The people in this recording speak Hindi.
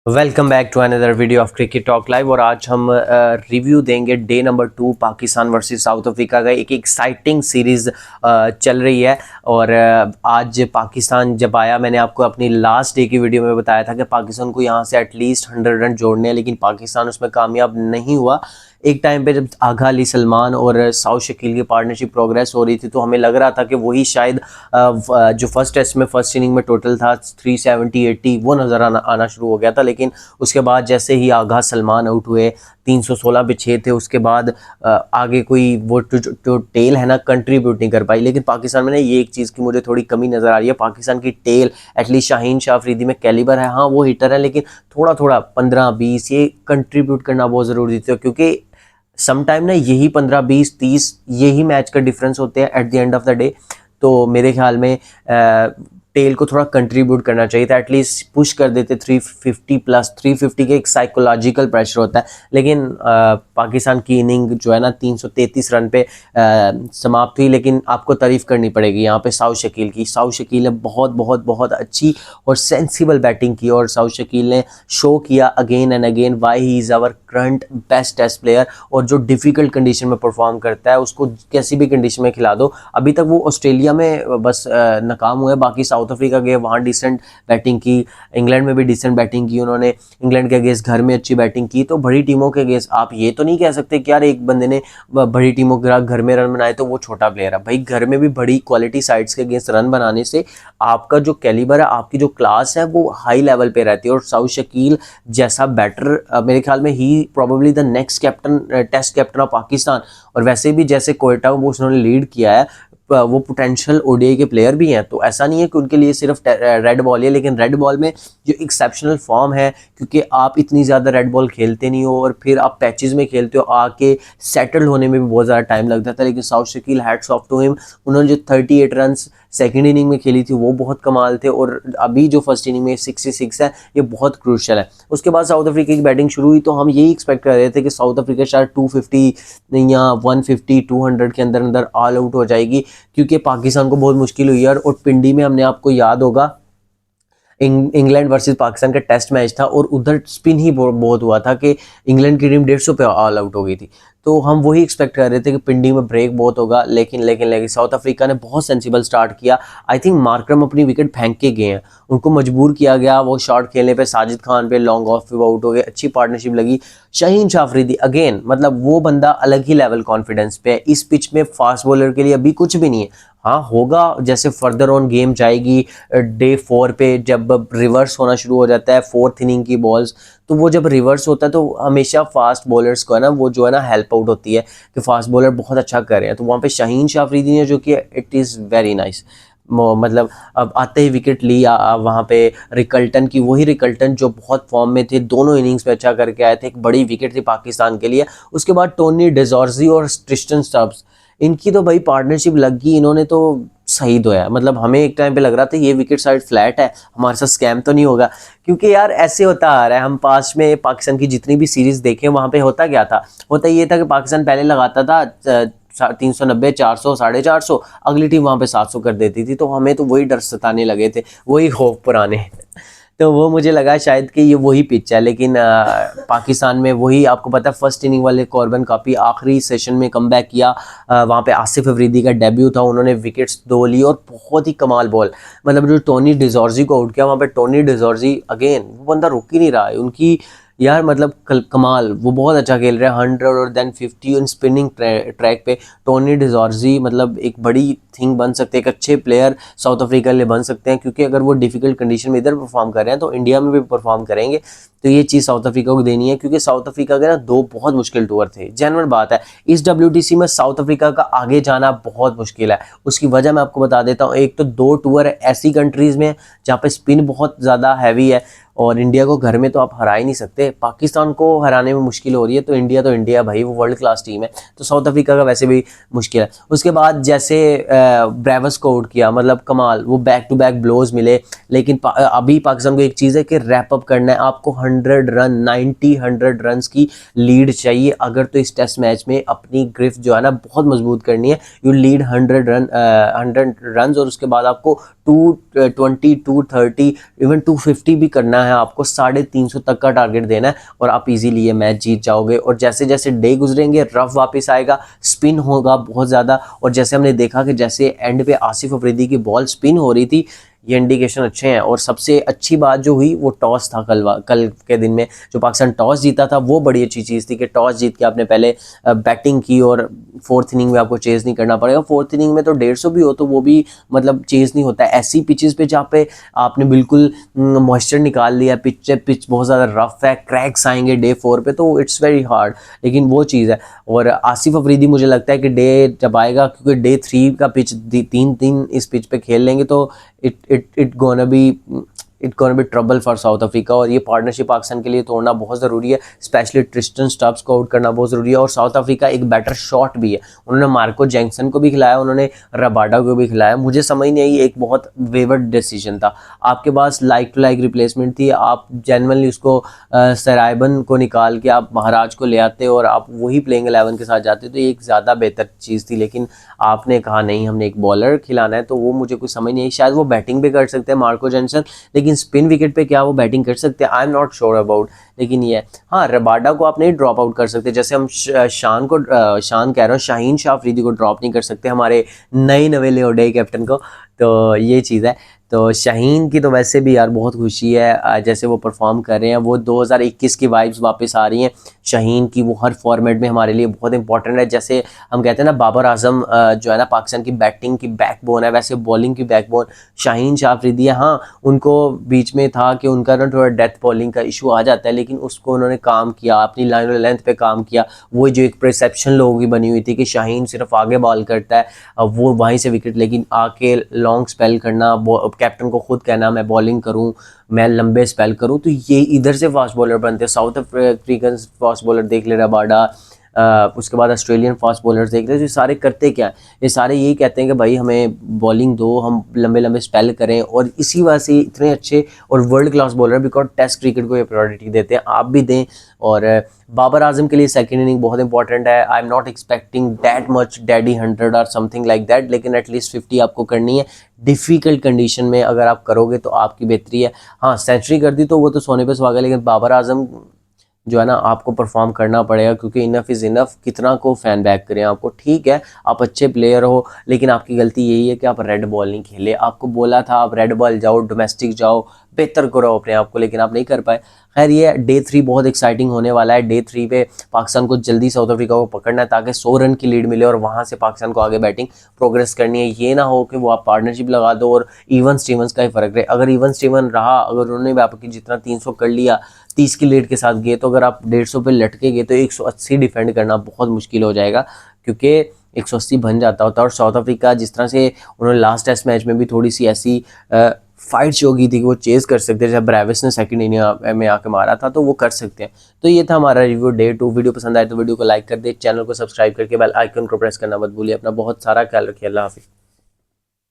Welcome back to another video of cricket talk live. और आज हम रिव्यू देंगे day number 2 Pakistan versus south Africa का। एक एक्साइटिंग सीरीज़ चल रही है। और आज पाकिस्तान जब आया, मैंने आपको अपनी लास्ट डे की वीडियो में बताया था कि पाकिस्तान को यहाँ से एटलीस्ट 100 रन जोड़ने हैं, लेकिन पाकिस्तान उसमें कामयाब नहीं हुआ। एक टाइम पे जब आगा अली सलमान और साउथ शकील की पार्टनरशिप प्रोग्रेस हो रही थी तो हमें लग रहा था कि वही शायद जो फर्स्ट टेस्ट में फर्स्ट इनिंग में टोटल था 370-80 वो नज़र आना शुरू हो गया था। लेकिन उसके बाद जैसे ही आगा सलमान आउट हुए, 316 पे 6 थे, उसके बाद आगे कोई वो जो टेल है ना कंट्रीब्यूट नहीं कर पाई। लेकिन पाकिस्तान में ना ये एक चीज़ की मुझे थोड़ी कमी नज़र आ रही है। पाकिस्तान की टेल एटलीस्ट शाहीन शाह अफरीदी में कैलिबर है, हाँ वो हिटर है, लेकिन थोड़ा थोड़ा 15-20 ये कंट्रीब्यूट करना बहुत ज़रूरी था, क्योंकि समटाइम ना यही 15-20-30 यही मैच का डिफरेंस होते हैं at the end of the day. तो मेरे ख्याल में टेल को थोड़ा कंट्रीब्यूट करना चाहिए था, एटलीस्ट पुश कर देते 350 प्लस। 350 के एक साइकोलॉजिकल प्रेशर होता है, लेकिन पाकिस्तान की इनिंग जो है ना 333 रन पे समाप्त हुई। लेकिन आपको तारीफ़ करनी पड़ेगी यहाँ पे साउथ शकील की। साउथ शकील ने बहुत बहुत बहुत अच्छी और सेंसिबल बैटिंग की, और साउथ शकील ने शो किया again and again why he is our current best test player. और जो डिफ़िकल्ट कंडीशन में परफॉर्म करता है उसको कैसी भी कंडीशन में खिला दो। अभी तक वो ऑस्ट्रेलिया में बस नाकाम हुए, बाकी साउथ अफ्रीका गए, वहाँ डिसेंट बैटिंग की। इंग्लैंड में भी डिसेंट बैटिंग की उन्होंने, इंग्लैंड के अगेंस्ट घर में अच्छी बैटिंग की। तो बड़ी टीमों के अगेंस्ट आप ये तो नहीं कह सकते कि यार एक बंदे ने बड़ी टीमों के घर में रन बनाए तो वो छोटा प्लेयर है। भाई घर में भी बड़ी क्वालिटी साइड्स के अगेंस्ट रन बनाने से आपका जो कैलिबर है, आपकी जो क्लास है वो हाई लेवल पे रहती है। और साउथ शकील जैसा बैटर मेरे ख्याल में he probably the next captain, test captain of Pakistan. और वैसे भी जैसे कोयटा को उन्होंने लीड किया है, वो पोटेंशियल ओडीआई के प्लेयर भी हैं। तो ऐसा नहीं है कि उनके लिए सिर्फ रेड बॉल है, लेकिन रेड बॉल में जो एक्सेप्शनल फॉर्म है, क्योंकि आप इतनी ज़्यादा रेड बॉल खेलते नहीं हो और फिर आप पैचेस में खेलते हो, आके सेटल होने में भी बहुत ज़्यादा टाइम लग जाता है। लेकिन Saud Shakeel hats off to him, उन्होंने जो 38 रन सेकेंड इनिंग में खेली थी वो बहुत कमाल थे। और अभी जो फर्स्ट इनिंग में 66 है, ये बहुत क्रूशियल है। उसके बाद साउथ अफ्रीका की बैटिंग शुरू हुई तो हम यही एक्सपेक्ट कर रहे थे कि साउथ अफ्रीका शायद 250 या 150 200 के अंदर अंदर ऑल आउट हो जाएगी, क्योंकि पाकिस्तान को बहुत मुश्किल हुई है। और पिंडी में हमने, आपको याद होगा, इंग्लैंड वर्सेस पाकिस्तान का टेस्ट मैच था और उधर स्पिन ही बहुत हुआ था कि इंग्लैंड की टीम 150 पे ऑल आउट हो गई थी। तो हम वही एक्सपेक्ट कर रहे थे कि पिंडी में ब्रेक बहुत होगा, लेकिन साउथ अफ्रीका ने बहुत सेंसिबल स्टार्ट किया। आई थिंक मार्करम अपनी विकेट फेंक के गए हैं, उनको मजबूर किया गया वो शॉट खेलने पे। साजिद खान पे लॉन्ग ऑफ पे वो आउट हो गए, अच्छी पार्टनरशिप लगी। शाहीन शाह अफरीदी अगेन, मतलब वो बंदा अलग ही लेवल कॉन्फिडेंस पे है। इस पिच में फास्ट बॉलर के लिए अभी कुछ भी नहीं है। हाँ होगा जैसे फर्दर ऑन गेम जाएगी, डे 4 पे जब रिवर्स होना शुरू हो जाता है फोर्थ इनिंग की बॉल्स, तो वो जब रिवर्स होता है तो हमेशा फास्ट बॉलर्स को है ना वो जो है ना हेल्प आउट होती है कि फास्ट बॉलर बहुत अच्छा कर रहे हैं। तो वहाँ पे शाहीन शाह अफरीदी ने जो किया, इट इज़ वेरी नाइस। मतलब अब आते ही विकेट ली वहाँ पे रिकल्टन की, वही रिकल्टन जो बहुत फॉर्म में थे, दोनों इनिंग्स में अच्छा करके आए थे। एक बड़ी विकेट थी पाकिस्तान के लिए। उसके बाद टोनी डिजॉर्जी और ट्रिस्टन स्टब्स, इनकी तो भाई पार्टनरशिप लग गई, इन्होंने तो सही दो है। मतलब हमें एक टाइम पे लग रहा था ये विकेट साइड फ्लैट है, हमारे साथ स्कैम तो नहीं होगा, क्योंकि यार ऐसे होता आ रहा है। हम पास में पाकिस्तान की जितनी भी सीरीज देखें वहाँ पे होता क्या था, होता ये था कि पाकिस्तान पहले लगाता था 390, 400, 450, अगली टीम वहाँ पे 700 कर देती थी। तो हमें तो वही डर सताने लगे थे, वही खौफ पुराने। तो वो मुझे लगा शायद कि ये वही पिच है, लेकिन पाकिस्तान में वही, आपको पता है फर्स्ट इनिंग वाले कॉर्बन काफ़ी आखिरी सेशन में कमबैक किया। वहाँ पे आसिफ अफरीदी का डेब्यू था, उन्होंने विकेट्स 2 ली और बहुत ही कमाल बॉल, मतलब जो टोनी डिजॉर्जी को आउट किया वहाँ पे, टोनी डिजॉर्जी अगेन वो बंदा रुक ही नहीं रहा है उनकी यार, मतलब कमाल, वो बहुत अच्छा खेल रहे हैं। 100 और देन 50 इन स्पिनिंग ट्रैक पे टोनी डिजॉर्जी मतलब एक बड़ी थिंग बन सकते हैं, एक अच्छे प्लेयर साउथ अफ्रीका के लिए बन सकते हैं, क्योंकि अगर वो डिफिकल्ट कंडीशन में इधर परफॉर्म कर रहे हैं तो इंडिया में भी परफॉर्म करेंगे। तो ये चीज़ साउथ अफ्रीका को देनी है, क्योंकि साउथ अफ्रीका के ना 2 बहुत मुश्किल टूर थे। जेन्युइन बात है, इस WTC में साउथ अफ्रीका का आगे जाना बहुत मुश्किल है। उसकी वजह मैं आपको बता देता हूँ। एक तो 2 टूर ऐसी कंट्रीज़ में जहाँ पे स्पिन बहुत ज़्यादा हैवी है, और इंडिया को घर में तो आप हरा ही नहीं सकते। पाकिस्तान को हराने में मुश्किल हो रही है, तो इंडिया भाई वो वर्ल्ड क्लास टीम है, तो साउथ अफ्रीका का वैसे भी मुश्किल है। उसके बाद जैसे ब्रेवस को आउट किया, मतलब कमाल, वो बैक टू बैक ब्लोज मिले। लेकिन अभी पाकिस्तान को एक चीज़ है कि रैप अप करना है, आपको 100 रन 100 रन की लीड चाहिए अगर तो इस टेस्ट मैच में अपनी ग्रिफ जो है ना बहुत मजबूत करनी है। यू लीड 100 रन और उसके बाद आपको 220 230 इवन 250 भी करना है, आपको 350 तक का टारगेट देना है और आप इजीली ये मैच जीत जाओगे। और जैसे जैसे डे गुजरेंगे रफ वापस आएगा, स्पिन होगा बहुत ज़्यादा, और जैसे हमने देखा कि जैसे एंड पे आसिफ अफरीदी की बॉल स्पिन हो रही थी, ये इंडिकेशन अच्छे हैं। और सबसे अच्छी बात जो हुई वो टॉस था कल के दिन में, जो पाकिस्तान टॉस जीता था वो बड़ी अच्छी चीज़ थी कि टॉस जीत के आपने पहले बैटिंग की और फोर्थ इनिंग में आपको चेज़ नहीं करना पड़ेगा। फोर्थ इनिंग में तो 150 भी हो तो वो भी मतलब चेज़ नहीं होता है। ऐसी पिचेस पे जहाँ पे आपने बिल्कुल मॉइस्चर निकाल लिया, पिच बहुत ज़्यादा रफ है, क्रैक्स आएंगे डे 4 पे तो इट्स वेरी हार्ड, लेकिन वो चीज़ है। और आसिफ अफरीदी मुझे लगता है कि डे जब आएगा, क्योंकि डे 3 का पिच 3 इस पिच पे खेल लेंगे तो it gonna be trouble for south Africa. और ये पार्टनरशिप पाकिस्तान के लिए तोड़ना बहुत ज़रूरी है, स्पेशली ट्रिस्टन स्टब्स को आउट करना बहुत ज़रूरी है। और साउथ अफ्रीका एक बैटर शॉट भी है, उन्होंने मार्को जेंक्सन को भी खिलाया, उन्होंने रबाडा को भी खिलाया। मुझे समझ नहीं आई, एक बहुत वेवर्ड डिसीजन था। आपके पास लाइक टू लाइक रिप्लेसमेंट थी, आप जेनवनली उसको सराइबन को निकाल के आप महाराज को ले आते और आप वही प्लेइंग 11 के साथ जाते तो एक ज़्यादा बेहतर चीज़ थी। लेकिन आपने कहा नहीं हमने एक बॉलर खिलाना है, तो वो मुझे कुछ समझ नहीं आई। शायद वो बैटिंग भी कर सकते हैं मार्को जेंसन, लेकिन स्पिन विकेट पे क्या वो बैटिंग कर सकते हैं, I am not sure about. लेकिन ये हाँ, रबाडा को आप नहीं ड्रॉप आउट कर सकते, जैसे हम शान कह रहा हूँ, शाहीन शाह अफरीदी को ड्रॉप नहीं कर सकते, हमारे नए नवेले ओडीआई कैप्टन को। तो ये चीज़ है। तो शाहीन की तो वैसे भी यार बहुत खुशी है, जैसे वो परफॉर्म कर रहे हैं, वो 2021 की वाइब्स वापस आ रही हैं शाहीन की। वो हर फॉर्मेट में हमारे लिए बहुत इंपॉर्टेंट है। जैसे हम कहते हैं ना बाबर आजम जो है ना पाकिस्तान की बैटिंग की बैकबोन है, वैसे बॉलिंग की बैकबोन शाहीन शाह अफरीदी है। हाँ, उनको बीच में था कि उनका ना थोड़ा डेथ बॉलिंग का इशू आ जाता है, लेकिन उसको उन्होंने काम किया, अपनी लाइन और लेंथ पे काम किया। वो जो एक परसेप्शन लोगों की बनी हुई थी कि शाहीन सिर्फ आगे बॉल करता है, वो वहीं से विकेट, लेकिन आके लॉन्ग स्पेल करना, कैप्टन को खुद कहना मैं बॉलिंग करूं, मैं लंबे स्पेल करूं, तो ये इधर से फास्ट बॉलर बनते हैं। साउथ अफ्रीकन फास्ट बॉलर देख ले रबाडा, उसके बाद ऑस्ट्रेलियन फास्ट बॉलर्स देख रहे हैं, सारे करते क्या है, ये सारे यही कहते हैं कि भाई हमें बॉलिंग दो, हम लंबे लंबे स्पेल करें। और इसी वजह से इतने अच्छे और world class bowler, because test cricket को ये प्रायोरिटी देते हैं, आप भी दें। और बाबर आजम के लिए सेकंड इनिंग बहुत इंपॉर्टेंट है। I am not expecting that much daddy 100 और समथिंग लाइक दैट, लेकिन एटलीस्ट 50 आपको करनी है। डिफ़िकल्ट कंडीशन में अगर आप करोगे तो आपकी बेहतरी है। हाँ, सेंचुरी कर दी तो वो तो सोने पे सुहागा, लेकिन बाबर आजम जो है ना आपको परफॉर्म करना पड़ेगा, क्योंकि इनफ इज़ इनफ। कितना को फैन बैक करें आपको, ठीक है आप अच्छे प्लेयर हो, लेकिन आपकी गलती यही है कि आप रेड बॉल नहीं खेले। आपको बोला था आप रेड बॉल जाओ, डोमेस्टिक जाओ, बेहतर करो अपने आप को, लेकिन आप नहीं कर पाए। खैर, ये डे 3 बहुत एक्साइटिंग होने वाला है। डे 3 पे पाकिस्तान को जल्दी साउथ अफ्रीका को पकड़ना है, ताकि 100 रन की लीड मिले और वहाँ से पाकिस्तान को आगे बैटिंग प्रोग्रेस करनी है। ये ना हो कि वो आप पार्टनरशिप लगा दो और इवन स्टीवंस का ही फ़र्क रहे। अगर इवन स्टीवन रहा, अगर उन्होंने भी आपकी जितना 300 कर लिया 30 की लीड के साथ गए, तो अगर आप 150 पे लटके गए तो 180 डिफेंड करना बहुत मुश्किल हो जाएगा, क्योंकि 180 बन जाता होता है। और साउथ अफ्रीका जिस तरह से उन्होंने लास्ट टेस्ट मैच में भी थोड़ी सी ऐसी फाइट शो की थी कि वो चेज़ कर सकते थे, जब ब्रेविस ने सेकंड इनिंग में आके मारा था, तो वो कर सकते हैं। तो ये था हमारा रिव्यू डे 2। वीडियो पसंद आए तो वीडियो को लाइक कर दे, चैनल को सब्सक्राइब करके बेल आइकन को प्रेस करना मत भूलिए। अपना बहुत सारा ख्याल रखिए। अल्लाह हाफिज़।